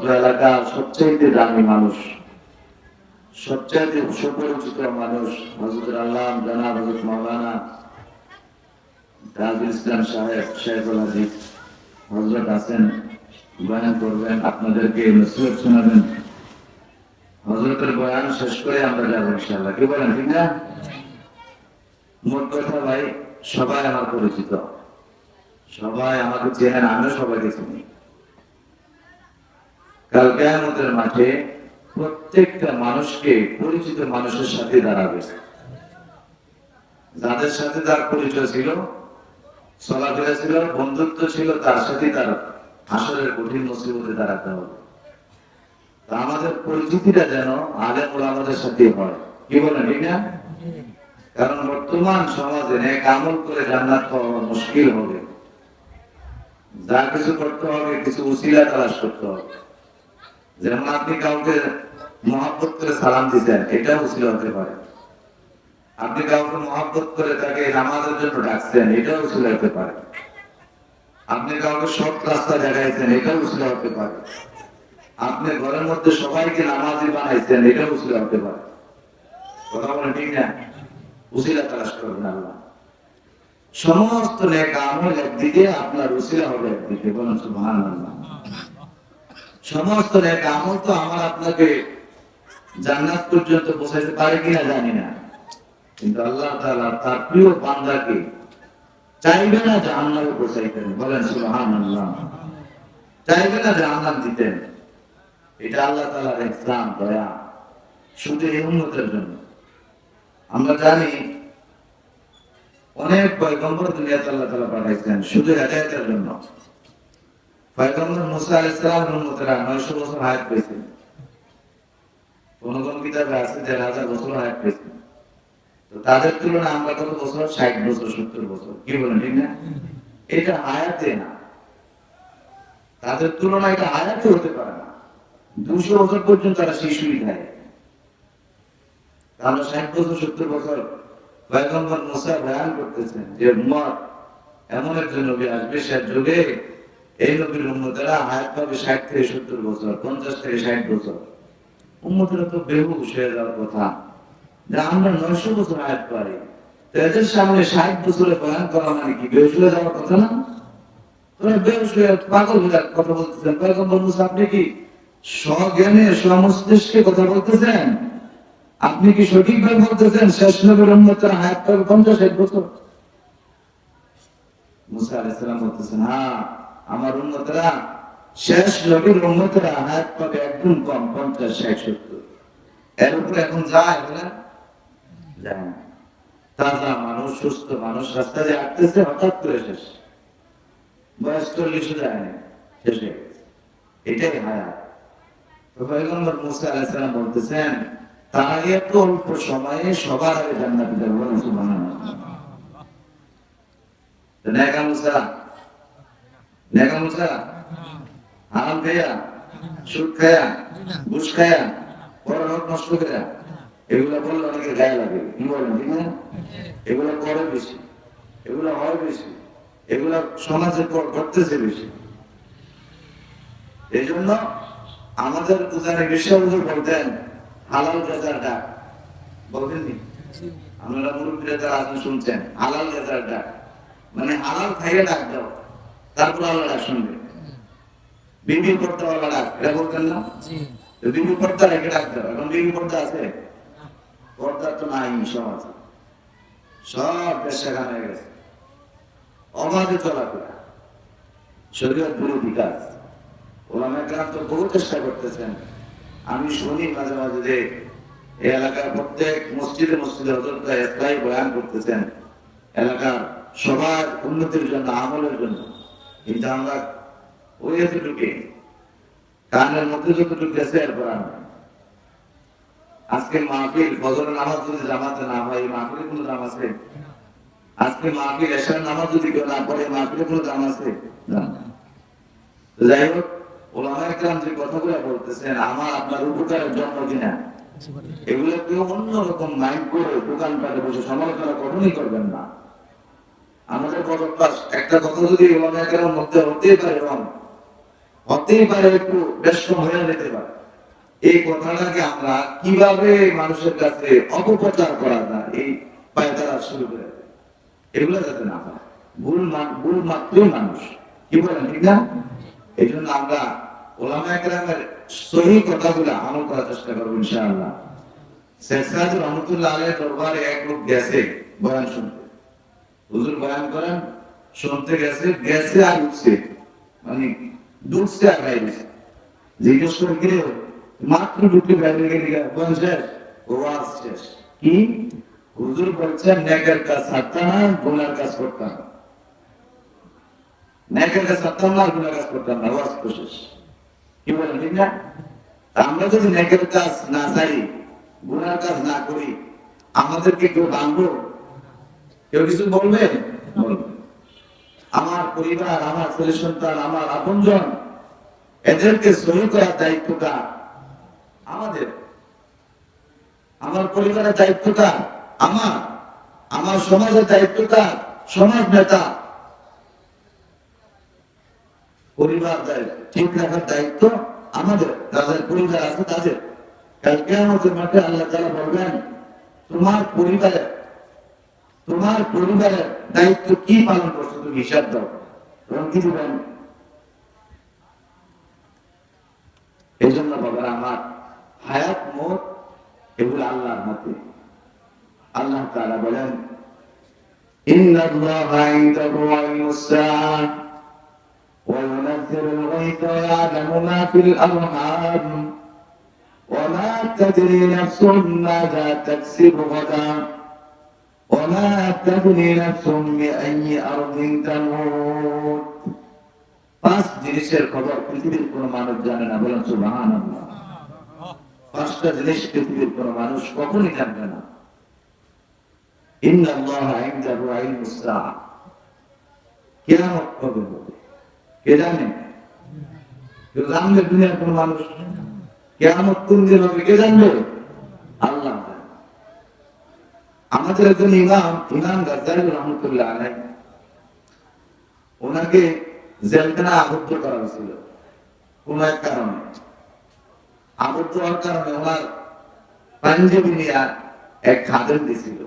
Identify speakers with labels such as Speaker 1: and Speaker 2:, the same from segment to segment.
Speaker 1: অত্র এলাকার সবচেয়ে দামি মানুষ, সবচেয়ে সুপরিচিত মানুষ হযরত আল্লাহ জনাব হযরত মাওলানা তাজুল ইসলাম সাহেব শেখুল হাদিস হযরত আছেন, বয়ান করবেন, আপনাদেরকে নসিহত শোনাবেন। হযরতের বয়ান শেষ করে আমরা যাব ইনশাআল্লাহ। কি বলেন, ঠিক না? মোট কথা ভাই, সবাই আমার পরিচিত, সবাই আমাকে চেনেন, আমিও সবাইকে চিনি। কাল কিয়ামতের মাঠে প্রত্যেকটা মানুষকে পরিচিত মানুষের সাথে দাঁড়াবে। যাদের সাথে তার পরিচয় ছিল, চলাফেরা ছিল, বন্ধুত্ব ছিল, তার সাথে তার হাসরের কঠিন মুসিবতে দাঁড়াতে হবে। তা আমাদের পরিচিতিটা যেন আলেম ওলামাদের সাথে হয়। কি বলেন, ঠিক না? কারণ বর্তমান সমাজে এক আমল করে জান্নাত পাওয়া মুশকিল হবে। যা কিছু করতে হবে, কিছু উসিলা তালাশ করতে হবে। যেমন আপনি কাউকে মহব্বত করে সালাম দিতেন, এটা উসিলা হতে পারে। আপনি কাউকে মহব্বত করে তাকে নামাজের জন্য ডাকছেন, এটাও উসিলা হতে পারে। আপনি কাউকে সৎ রাস্তা দেখাইছেন, এটাও উসিলা হতে পারে। আপনি ঘরের মধ্যে সবাইকে নামাজি বানাইছেন, এটাও উসিলা হতে পারে। কথা বলেন, ঠিক না? উসিলা তালাশ করবেন আল্লাহ। সমস্ত নেক আমল একদিকে, আপনার উসিলা হবে একদিকে। বলেন সুবহানাল্লাহ। সমস্ত নেক আমল তো আমার আপনাকে জান্নাত পর্যন্ত পৌঁছাইতে পারে কিনা জানি না, কিন্তু আল্লাহ তাআলা তার প্রিয় বান্দাকে চাইবে না জান্নাতে পৌঁছাইতেন। বলেন সুবহানাল্লাহ। চাইবে না জান্নাত দিতেন। এটা আল্লাহ তাআলার ইহসান, দয়া, শুধু এই উম্মতের জন্য। আমরা জানি অনেক পয়গম্বর দুনিয়াতে আল্লাহ তাআলা পাঠাইছেন শুধু হেদায়েতের জন্য। পয়গম্বর মুসা আলাইহিস সালামের উম্মতেরা 900 বছর হায়াত পেয়েছেন। কোন কোন কিতাবে আছে 1000 বছর হায়াত পেয়েছেন। তো তাদের তুলনায় আমরা কত বছর? 60 বছর, 70 বছর। কি বলেন, ঠিক না? এটা হায়াতে না, তাদের তুলনায় এটা হায়াতে হতে পারে না। 200 বছর পর্যন্ত তারা শিশুই থাকে। তাহলে 60 বছর, 70 বছর পয়গম্বর মুসা বয়ান করতেছেন যে উম্মত এমন একজন নবী আসবে, সে যুগে এই নবীর উম্মতেরা হায়াত পাবে 60 থেকে 70 বছর, 50 থেকে 60 বছর। উম্মতেরা তো বেহুশ হয়ে যাওয়ার কথা যে আমরা 900 বছর হায়াত পাই, তো এদের সামনে 60 বছরে বয়ান করা মানে কি বেহুশ হয়ে যাওয়ার কথা না? তোরা বেহুশ হয়ে পাগল হয়ে কথা বলতেছেন। পয়গম্বর মুসা, আপনি কি স্বজ্ঞানে স্বমস্তিষ্কে কথা বলতেছেন? আপনি কি সঠিকভাবে বলতেছেন শেষ নবীর উম্মতেরা হায়াত পাবে 50-60 বছর? মুসা আলাইহিস সালাম বলতেছেন, হ্যাঁ, আমার উম্মতেরা, শেষ নবীর উম্মতেরা হায়াত পাবে একদম কম, 50-60-70। এর উপরে এখন যায় না, যায় না। তাজা মানুষ, সুস্থ মানুষ রাস্তা দিয়ে হাঁটতেছে, হঠাৎ করে শেষ, বয়স 40 যায় না, শেষ হয়ে গেছে। এটাই হায়াত। তো পয়গম্বর মুসা আলাইহিস সালাম বলতেছেন, তারা এত অল্প সময়ে সবার আগে জান্নাতে যাবে। বলেন সুবহানাল্লাহ। নেকা মুসা, নেকা মুসা হারাম খায়া, সুদ খায়া, ঘুষ খায়া, পরের হক নষ্ট করে, এগুলো বললে অনেকে গায়ে লাগে। কি বলেন, ঠিক না? এগুলো করে বেশি, এগুলো হয় বেশি, এগুলো সমাজে ঘটতেছে বেশি। এই জন্য আমাদের উদাহরণে বিশ্ববন্ধু বলতেন হালাল রেজার ডাক। বলতেননি? আপনারা মুরব্বীরা যারা আছেন শুনছেন, হালাল রেজার ডাক মানে হালাল খাইয়ে ডাক দাও, তারপর আল্লাহ ডাক শুনবে। বিবি পর্দা ওয়ালা ডাক, এটা বলতেন না? বিবি পর্দা রেখে ডাক দাও। এখন বিবি পর্দা আছে? পর্দা তো নাই সমাজ, সব পেশাগান হয়ে গেছে, অবাধে চলাফেরা, শরীয়ত বিরোধী কাজ। ওলামায়ে কেরাম তো বহু চেষ্টা করতেছেন। আমি শুনি মাঝে মাঝে যে এই এলাকার প্রত্যেক মসজিদে মসজিদে হযরতরা ইসলামী বয়ান করতেছেন এলাকার সবার উন্নতির জন্য, আমলের জন্য। কিন্তু আমরা ওই এতটুকু কানের মধ্যে যতটুকু গেছে এরপর আমরা আজকে মাহফিল, ফজরের নামাজ যদি জামাতে না হয়, মাহফিলে কোনো দাম আছে? আজকে মাহফিল এশার নামাজ যদি কেউ না পড়ে, মাহফিলে কোনো দাম আছে? যাই হোক, ওলামায়ে কেরাম যে কথাগুলো বলতেছেন আমার আপনার উপকারের জন্য কিনা, এগুলো কেউ অন্যরকম মাইন্ড করে দোকানপাটে বসে সমালোচনা কখনই করবেন না। আমাদের বদভ্যাস, একটা কথা যদি ওলামায়ে কেরামের মধ্যে হতেই পারে এবং হতেই পারে একটু ব্যস্ত হয়ে যেতে পারে। এই কথাটাকে আমরা কিভাবে মানুষের কাছে অপপ্রচার করা যায় এই পায়তারা শুরু করে দেয়। এগুলো যাতে না হয়, ভুল মাত্রই মানুষ, কি বলেন ঠিক না? এই জন্য আমরা ওলামা একরামের সহি কথাগুলো আমল করার চেষ্টা করবো ইনশাআল্লাহ। শেখ সাহেব রহমতুল্লাহ আলাইহির দরবারে এক লোক গেছে বয়ান শুনতে। হুজুর বয়ান করেন, শুনতে গেছে, গেছে আর উঠছে, মানে ডুবছে আর বাইরে। জিজ্ঞেস করে গেলে মাত্র ঢুকে বাইরে গেলে বয়ান শেষ, ওয়াজ শেষ। কি হুজুর বলছেন নেকের কাজ ছাড়তাম না, গুনার কাজ করতাম না। নেকের কাজ ছাড়তাম না, গুনার কাজ করতাম না, ওয়াজ তো শেষ। কি বলেন ঠিক না? আমরা যদি নেকের কাজ না ছাড়ি, গুনার কাজ না করি, আমাদেরকে কেউ ভাঙবো? কেউ কিছু বলবে? বলবে। আমার পরিবার, আমার ছেলে সন্তান, আমার আপনজন, এদেরকে সহি করার দায়িত্বটা আমাদের। আমার পরিবারের দায়িত্বটা আমার, আমার সমাজের দায়িত্বটা সমাজ নেতা। পরিবার ঠিক রাখার দায়িত্ব আমাদের, যাদের পরিবার আছে তাদের। কালকে আমাদের মাঠে আল্লাহ তাআলা বলবেন, তোমার পরিবারের দায়িত্ব কি পালন করছো, তুমি হিসাব দাও। এবং কি দিবেন? এই জন্য বাবার আমার, হায়াত মত এগুলো আল্লাহর হাতে। আল্লাহ তাআলা বলেন, ইন্নাল্লাহা ইনদাহু ইলমুস সাআহ ওয়া ইউনাজ্জিলুল গায়থা ওয়া ইয়া'লামু মা ফিল আরহাম ওয়া মা তাদরি নাফসুন মাযা তাকসিবু গাদান ওয়া মা তাদরি নাফসুন বিআইয়ি আরদিন তামুত। পাঁচ জিনিসের খবর পৃথিবীর কোন মানুষ জানে না, বলেন সুবহানাল্লাহ। পাঁচটা জিনিস পৃথিবীর কোন মানুষ কখনই জানবে না। ইন্নাল্লাহা ইনদাহু ইলমুস সাআহ, কিয়ামত কবে হবে কে জানে? কেউ জানবে? দুনিয়ার কোন মানুষ? কিয়ামত কোন দিন হবে কে জানবে? আল্লাহ জানে। আমাদের একজন ইমাম গাজ্জালী রহমতুল্লাহ আলাইহি, ওনাকে জেলখানায় আবদ্ধ করা হয়েছিল কোন এক কারণে। আবদ্ধ হওয়ার কারণে ওনার পাঞ্জাবি নিয়ে এক খাদেম দিছিল।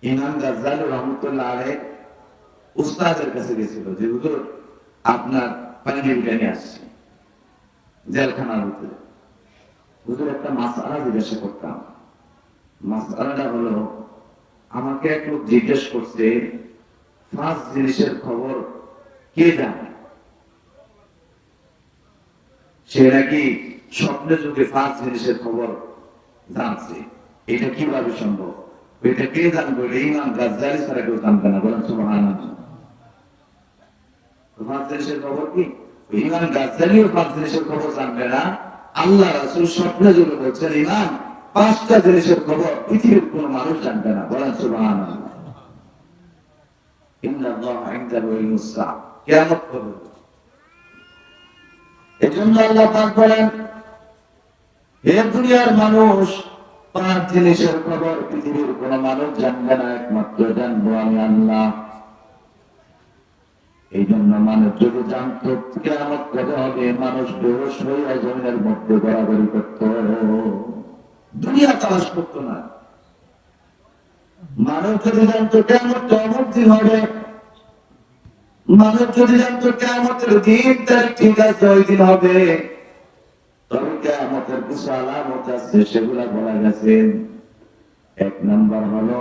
Speaker 1: ইমাম গাজ্জালী রহমতুল্লাহ আলাইহি উস্তাদের কাছে গেছিল যে হুজুর আপনার পাঞ্জাবিটা নিয়ে আসছে জেলখানার ভিতরে। হুজুর একটা মাসআলা জিজ্ঞাসা করতাম। মাসআলাটা হলো, আমাকে এক লোক জিজ্ঞেস করছে পাঁচ জিনিসের খবর কে জানে? সে নাকি স্বপ্নে যুগে পাঁচ জিনিসের খবর জানছে। এটা কিভাবে সম্ভব? এটা কে জানবে? ইমাম গাজ্জালী ছাড়া কেউ জানবে না, বলেন সুবহানাল্লাহ। পাঁচ জিনিসের খবর কি? ইমাম গাজ্জালীও পাঁচ জিনিসের খবর জানবে না। আল্লাহ রাসূল স্বপ্নে যুগে বলছেন ইমাম পাঁচটা জিনিসের খবর পৃথিবীর কোন মানুষ জানবে না, বলেন সুবহানাল্লাহ। ইন্নাল্লাহা ইনদাহু ইলমুস সাআহ, কিয়ামত কবে হবে। এজন্য আল্লাহ পাক বলেন, হে দুনিয়ার মানুষ, পাঁচ জিনিসের খবর পৃথিবীর কোন মানুষ জানবে না, একমাত্র জানবো আমি আল্লাহ। এই জন্য মানুষ যদি জানতো কিয়ামত কবে হবে, মানুষ বেহুশ হইয়া জমিনের মধ্যে গড়াগড়ি করত, দুনিয়া তালাশ করতো না। মানুষ যদি জানতো কিয়ামত অমুক দিন হবে, মানুষ যদি জানতো কিয়ামতের দিন তারিখ ঠিক আছে ওই দিন হবে, তবে কিয়ামতের কিছু আলামত আছে, সেগুলা বলা গেছে। এক নাম্বার হলো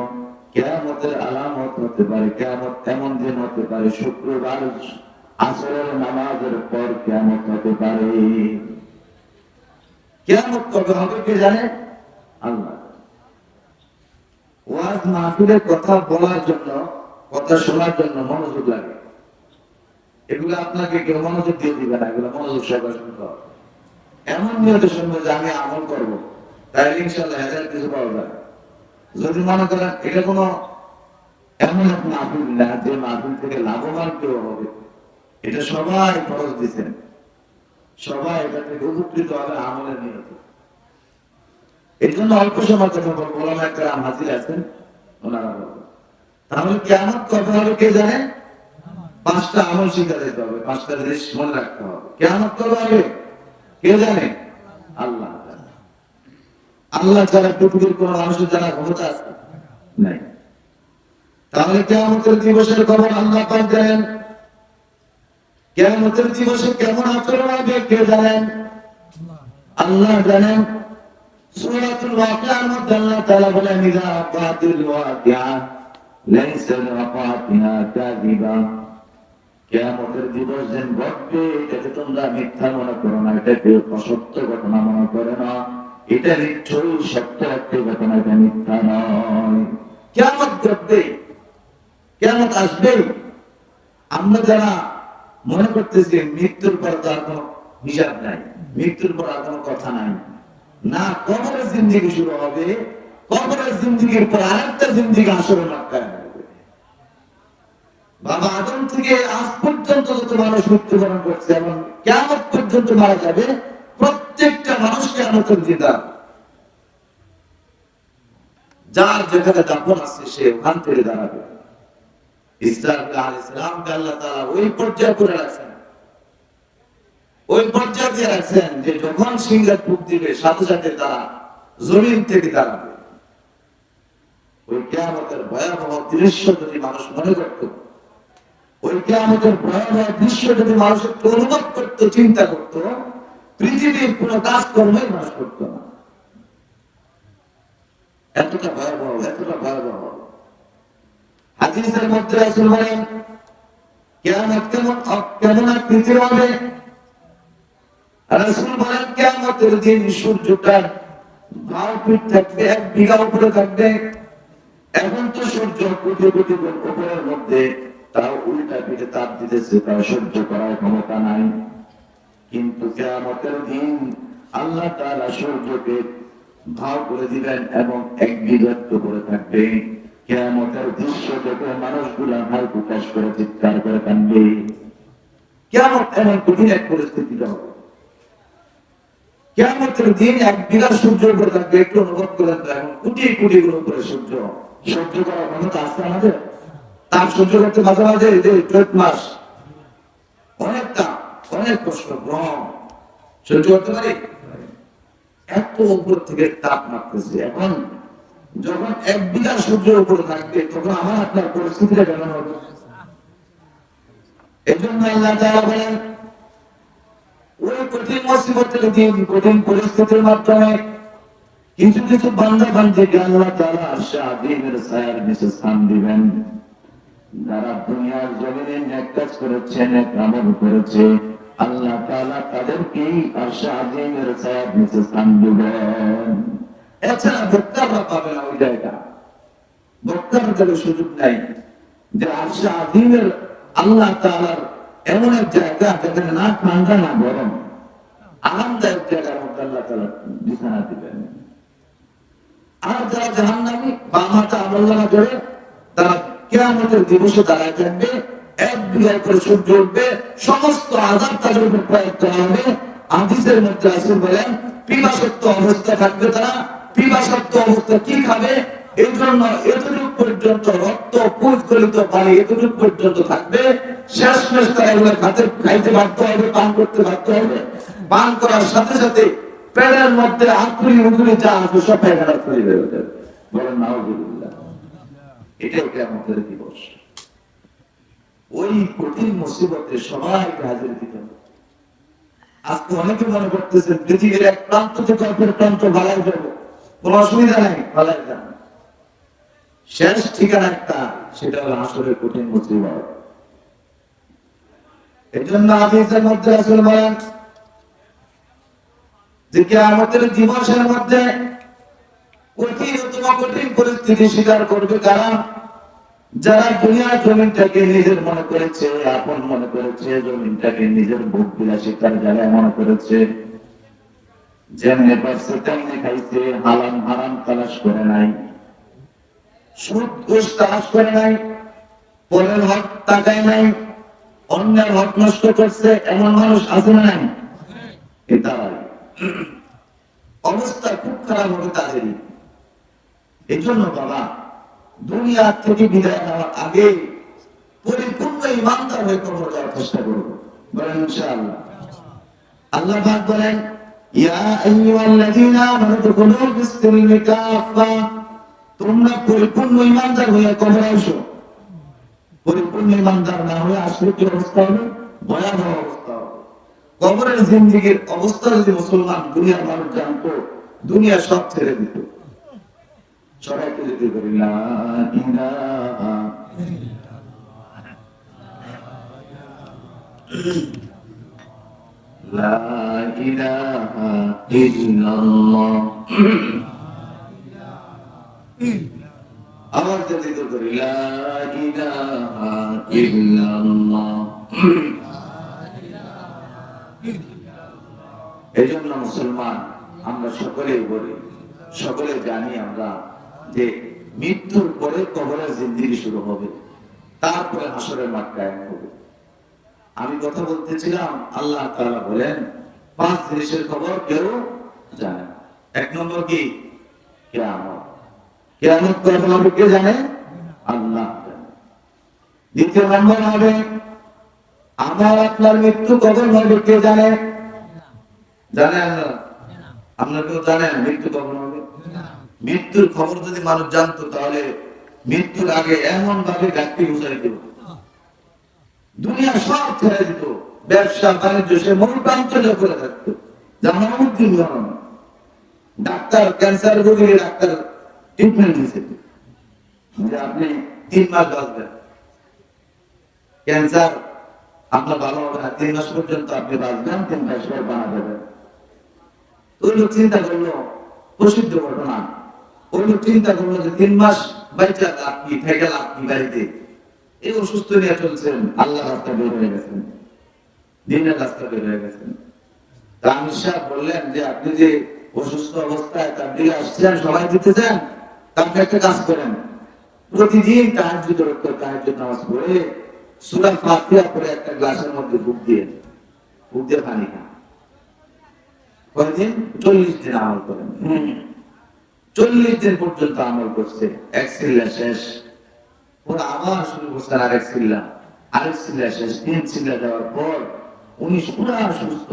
Speaker 1: কিয়ামতের আলামত হতে পারে, কিয়ামত এমন দিন হতে পারে শুক্রবার আসরের নামাজের পর কিয়ামত হতে পারে। কিয়ামত কবে হবে কে জানে? আল্লাহ। ওয়াজ মাহফিলের কথা বলার জন্য, কথা শোনার জন্য মনোযোগ লাগে। এগুলো আপনাকে কেউ মনোযোগ দিয়ে দিবে না, এগুলো মনোযোগ সহকারে শুনতে হবে। এমন নিয়ত শুনবো যে আমি আমল করবো, তাইলে ইনশাআল্লাহ হাজার কিছু পাওয়া যাবে। যদি মনে করেন এটা কোনো এমন এক মাহফিল না যে মাহফিল থেকে লাভবান কেউ হবে, এটা সবাই খরচ দিচ্ছেন, সবাই এটা থেকে উপকৃত হবে আমলের নিয়ত। এই জন্য অল্প সময় কথা বলবো, ওলামা একরাম হাজির আছেন, ওনারা বলবেন। তাহলে কিয়ামত কবে হবে কে জানে? 5টা আমল শিখা যেতে হবে, 5টা জিনিস মনে রাখতে হবে। কিয়ামত কবে হবে কে জানে? আল্লাহ। আল্লাহ ছাড়া পৃথিবীর কোন মানুষের জানার ক্ষমতা আছে নাই। তাহলে কিয়ামতের দিবসের খবর আল্লাহ পাক জানেন। কিয়ামতের দিবসে কেমন আচরণ হবে কে জানেন? আল্লাহ জানেন। সূরাতুল ওয়াকিয়ার মধ্যে আল্লাহ তাআলা বলেন, ইযা ওয়াকাতিল ওয়াকিয়া লাইসা লিওয়াকাতিহা কাযিবা। কিয়ামতের দিবস যেন ঘটবে, এটাকে তোমরা মিথ্যা মনে করো না, এটাকে অসত্য ঘটনা মনে করো না, এটা নিশ্চয়ই সত্য একটা ঘটনা, এটা মিথ্যা নয়। কিয়ামত ঘটবে, কিয়ামত আসবে। আমরা যারা মনে করতেছি মৃত্যুর পর তার কোনো হিসাব নাই, মৃত্যুর পর আর কোনো কথা নাই, না, কবরের জিন্দেগি শুরু হবে, কবরের জিন্দেগির পর আরেকটা জিন্দেগি আসরে মাত্রায় হবে। বাবা আদম থেকে আজ পর্যন্ত যত মানুষ মৃত্যুবরণ করছে এবং কিয়ামত পর্যন্ত মারা যাবে, প্রত্যেকটা মানুষ কিয়ামতের দিদার। যার যেখানে দাফন আছে সে ওখান থেকে দাঁড়াবে। ইসরাঈল আলাইহিস সালামকে আল্লাহ তাআলা ওই পর্যায়ে করে রাখছেন, ওই পর্যায়ে রাখছেন যে যখন সিংহার ফুঁক দিবে সাথে সাথে তারা জমিন থেকে দাঁড়াবে। ওই কিয়ামতের ভয়াবহ দৃশ্য যদি মানুষ মনে করত, ওই কিয়ামতের ভয়াবহ দৃশ্য যদি মানুষ একটু অনুভব করত, চিন্তা করত, পৃথিবীর কোনো কাজকর্মই মানুষ করত না। এতটা ভয়াবহ, এতটা ভয়াবহ। হাদিসের মধ্যে রাসূল বলেন, কিয়ামত কেমন আকৃতির হবে? রাসূল বলেন, কিয়ামতের দিন সূর্যটা ভাও ফিট থাকবে, 1 বিঘা উপরে থাকবে। এখন তো সূর্য কোটি কোটি উপরের মধ্যে, তাও উল্টা পিঠে তাপ দিতেছে, তাও সহ্য করার ক্ষমতা নাই। কিন্তু কিয়ামতের দিন আল্লাহ তাআলা সূর্যকে ভাও করে দিবেন এবং 1 বিঘা উপরে থাকবে। কিয়ামতের দৃশ্য দেখে মানুষগুলা হাই প্রকাশ করে চিৎকার করে কাঁদবে। কিয়ামত এমন কঠিন এক পরিস্থিতি হবে। কিয়ামতের দিন 1 বিঘা সূর্যের উপরে থাকবে। একটু অনুভব করেন তো, এখন কোটি কোটি গুণ উপরে সূর্য, সহ্য করার ক্ষমতা আছে আমাদের? তাপ সহ্য করতে মাঝে মাঝে এই যে চৈত মাস অনেকটা, অনেক কষ্ট, গরম সহ্য করতে পারি? এত উপর থেকে তাপ মারতেছে। এখন যখন 1 বিঘা সূর্যের উপরে থাকবে, তখন আমার আপনার পরিস্থিতিটা কেমন হবে? এই জন্য আল্লাহ তাআলা বলেন, ওই কঠিন মুসিবতের দিন, কঠিন পরিস্থিতির মাধ্যমে কিছু কিছু বান্দা বান্দীকে আল্লাহ তাআলা আরশে আযীমের ছায়ার নিচে স্থান দিবেন। যারা দুনিয়ার জমিনে নেক কাজ করেছে, নেক আমল করেছে, আল্লাহ তাআলা তাদেরকেই আরশে আযীমের ছায়ার নিচে স্থান দিবেন। এছাড়া বক্তারা পাবে না ওই জায়গা, বক্তাদের সুযোগ নাই যে আরশে আযীমের আল্লাহ তাআলার এমন এক জায়গা যেখানে না ঠান্ডা না গরম, আরামদায়ক জায়গার মধ্যে আল্লাহ তাআলা বিছানা দিবেন। আর যারা জাহান্নামী বাম হাতে আমলনামা করে, তারা কিয়ামতের দিবসে দাঁড়ায় থাকবে, 1 বিঘা করে সূর্য উঠবে, সমস্ত আযাব তাদের উপর প্রয়োগ করা হবে। হাদিসের মধ্যে রাসূল বলেন, পিপাসার্ত অবস্থা থাকবে তারা। পিপাসার্ত অবস্থা কি খাবে? এই জন্য এতটুকু পর্যন্ত রক্ত পুষ্করিত পানি এতটুকু পর্যন্ত থাকবে। শেষমেশ তারা এগুলো খাইতে বাধ্য হবে, পান করতে বাধ্য হবে। পান করার সাথে সাথে পেটের মধ্যে আকুরি উকুরি যা আছে সব পায়খানা করে বের হয়ে যাবে। বলেন নাউযুবিল্লাহ। এটাই কিয়ামতের দিবস। ওই কঠিন মুসিবতে সবাইকে হাজির দিতে হবে। আজকে অনেকে মনে করতেছেন পৃথিবীর এক প্রান্ত থেকে অপর প্রান্ত ভালাই যাবো, কোনো অসুবিধা নাই, ভালাই যান। শেষ ঠিকানা একটা, সেটা হলো হাসরের কঠিন মুসিবত। এই জন্য হাদিসের মধ্যে রাসূল বলেন যে কিয়ামতের দিবসের মধ্যে কঠিনতম কঠিন পরিস্থিতি স্বীকার করবে কারা? যারা দুনিয়ার জমিনটাকে নিজের মনে করেছে, আপন মনে করেছে, জমিনটাকে নিজের ভোগ বিলাসিতার জায়গায় মনে করেছে, যেমনি পারছে তেমনি খাইছে, হালাল হারাম তালাশ করে নাই, সুদ ঘুষ তালাশ করে নাই, পরের হক তাকায় নাই, অন্যের হক নষ্ট করছে, এমন মানুষ আছে না নাই? তারাই অবস্থা খুব খারাপ হবে তাদেরই। এই জন্য বাবা, দুনিয়া থেকে বিদায় নেওয়ার আগে পরিপূর্ণ ইমানদার হয়ে কবর যাওয়ার চেষ্টা করব, বলেন ইনশাআল্লাহ। আল্লাহ পাক বলেন, ইয়া আইয়ুহাল্লাযীনা আমানু দুখুলু ফিস-সিলমি কাফা, তোমরা পরিপূর্ণ ইমানদার হয়ে কবরে আসো। পরিপূর্ণ ইমানদার না হয়ে আসলে কি অবস্থা হবে? ভয়াবহ অবস্থা হবে। কবরের জিন্দেগীর অবস্থা যদি মুসলমান দুনিয়ার মানুষ জানতো, দুনিয়া সব ছেড়ে দিত। সবাইকে যদি বলি লা ইলাহা লা ইলাহা ইল্লাল্লাহ, আবার যদি করি লা ইলাহা ইল্লাল্লাহ। এই জন্য মুসলমান আমরা সকলেই বলি, সকলে জানি আমরা যে মৃত্যুর পরে কবরের জিন্দেগি শুরু হবে, তারপরে হাসরের মাঠ কায়েম হবে। আমি কথা বলতেছিলাম, আল্লাহ তাআলা বলেন 5 জিনিসের খবর কেউ জানে না। 1 নম্বর কি? কিয়ামত। কিয়ামত কখন হবে কে জানে? আল্লাহ জানে। 2 নম্বর হবে আমার আপনার মৃত্যু কখন হবে কে জানে? জানে আমরা? আপনারা কেউ জানেন মৃত্যু কখন হবে? মৃত্যুর খবর যদি মানুষ জানতো তাহলে মৃত্যুর আগে এমন ভাবে গাছটি গুছাই দিত, দুনিয়া সব ছেড়ে দিত, ব্যবসা বাণিজ্য সে মনোপ্রান্তর্য করে থাকতো। যেমন ডাক্তার ক্যান্সার রোগীর ডাক্তার ট্রিটমেন্ট দিচ্ছে যে আপনি 3 মাস বাঁচবেন, ক্যান্সার আপনার ভালো হবে না, 3 মাস পর্যন্ত আপনি বাঁচবেন, 3 মাস পর মারা যাবেন। ওই লোক চিন্তা করলো, প্রসিদ্ধ ঘটনা, ওই লোক চিন্তা করলো যে 3 মাস বাইচা লাভ কি, থেকে লাভ কি বাড়িতে, এই অসুস্থ নিয়ে চলছেন, আল্লাহ রাস্তা বের হয়ে গেছেন, দিনের রাস্তা বের হয়ে গেছেন। আমির সাহেব বললেন যে আপনি যে অসুস্থ অবস্থায় তার দিকে আসছেন, সবাই দিতেছেন, আপনি একটা কাজ করেন, প্রতিদিন তাহাজ্জুদ নামাজ পড়ে সূরা ফাতিহা পড়ে একটা গ্লাসের মধ্যে ফুক দিয়ে পানি খান। কয়দিন? 40 দিন আমল করেন। 40 দিন পর্যন্ত আমল করছে, এক সিল্লা শেষ, ওরা আবার শুরু করছেন আরেক সিল্লা, আরেক সিল্লা শেষ, 3 সিল্লা দেওয়ার পর উনি পুরা সুস্থ,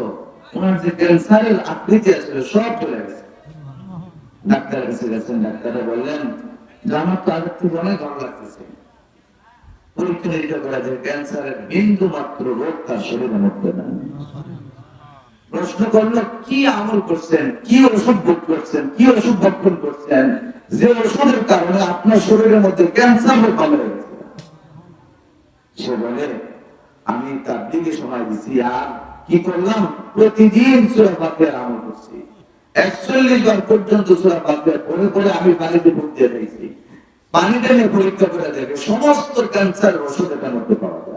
Speaker 1: ওনার যে ক্যান্সারের আকৃতি আছে সব চলে গেছে। ডাক্তার কাছে গেছেন, ডাক্তারে বললেন যে আমার তো আগের থেকে অনেক ভালো লাগতেছে, পরীক্ষা নিরীক্ষা করা যায় ক্যান্সারের বিন্দু মাত্র রোগ তার শরীরের মধ্যে নাই। প্রশ্ন করলো কি আমল করছেন, কি ওষুধ ভোগ করছেন, কি ওষুধ ভক্ষণ করছেন যে ওষুধের কারণে আপনার শরীরের মধ্যে ক্যান্সার রোগ কমে গেছে? সে বলে আমি তার দিকে সময় দিচ্ছি, আর কি করলাম, প্রতিদিন সূরা ফাতিহার আমল করছি, 41 বার পর্যন্ত সূরা ফাতিহা পড়ে পড়ে আমি পানিতে ফুক দিয়ে দিয়েছি, পানিটা নিয়ে পরীক্ষা করে দেখে সমস্ত ক্যান্সার ওষুধ এটার মধ্যে পাওয়া যায়।